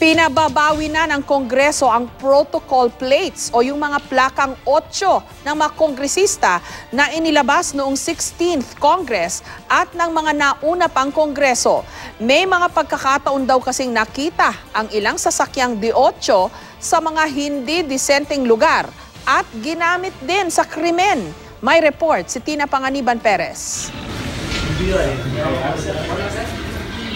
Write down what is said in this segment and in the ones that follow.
Pinababawi na ng Kongreso ang protocol plates o yung mga plakang 8 ng mga kongresista na inilabas noong 16th Congress at ng mga nauna pang Kongreso. May mga pagkakataon daw kasing nakita ang ilang sasakyang D8 sa mga hindi disenteng lugar at ginamit din sa krimen. May report si Tina Panganiban Perez.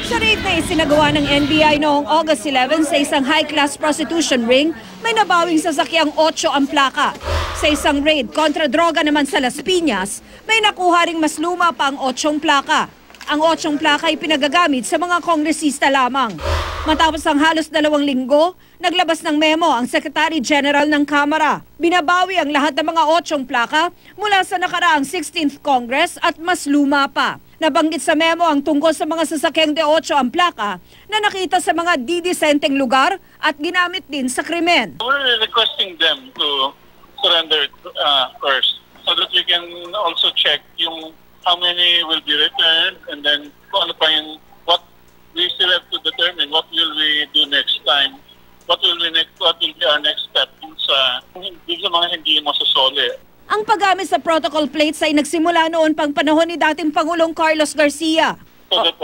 Sa raid na isinagawa ng NBI noong August 11 sa isang high-class prostitution ring, may nabawing sasakyang 8 ang plaka. Sa isang raid kontra droga naman sa Las Piñas, may nakuha ring mas luma pa ang 8 plaka. Ang 8 plaka ay pinagagamit sa mga kongresista lamang. Matapos ang halos 2 linggo, naglabas ng memo ang Secretary General ng Kamara. Binabawi ang lahat ng mga 8 plaka mula sa nakaraang 16th Congress at mas luma pa. Nabanggit sa memo ang tungkol sa mga sasakyang D8 ang plaka na nakita sa mga didisenteng lugar at ginamit din sa krimen. We're requesting them to surrender first so that we can also check yung how many will be returned and then kung ano pa yung what we still have to determine what will we do next time, what will be our next step sa mga hindi masasoli. Ang paggamit sa protocol plates ay nagsimula noon pang panahon ni dating Pangulong Carlos Garcia. So that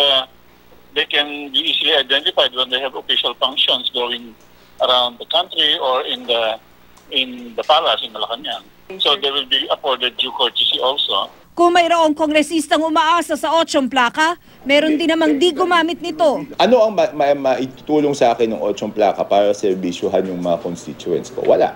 they can be easily identified when they have official functions going around the country or in the palace in Malacanang. So they will be afforded due courtesy also. Kung mayroong kongresistang umaasa sa 8 plaka, meron din namang di gumamit nito. Ano ang maitutulong sa akin ng 8 plaka para serbisyuhan yung mga constituents ko? Wala.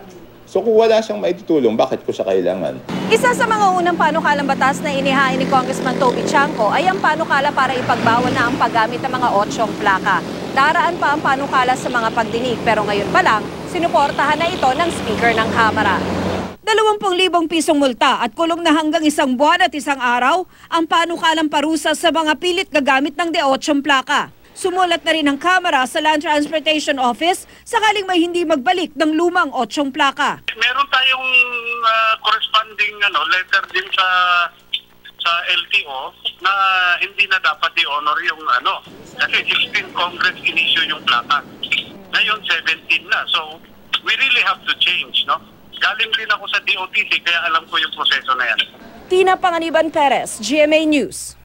So kung wala siyang maitutulong, bakit ko siya kailangan? Isa sa mga unang panukalang batas na inihain ni Congressman Toby Chanco ay ang panukala para ipagbawal na ang paggamit ng mga 8 plaka. Daraan pa ang panukala sa mga pagdinig pero ngayon pa lang, sinuportahan na ito ng Speaker ng Kamara. 20,000 pisong multa at kulong na hanggang 1 buwan at 1 araw ang panukalang parusa sa mga pilit gagamit ng D8 plaka. Sumulat na rin ang Kamara sa Land Transportation Office sakaling may hindi magbalik ng lumang 8 plaka. Meron tayong corresponding letter din sa LTO na hindi na dapat i-honor yung kasi 16 Congress in-issue yung plaka. Ngayon 17 na. So we really have to change, no? Galing din ako sa DOTC kaya alam ko yung proseso na yan. Tina Panganiban Perez, GMA News.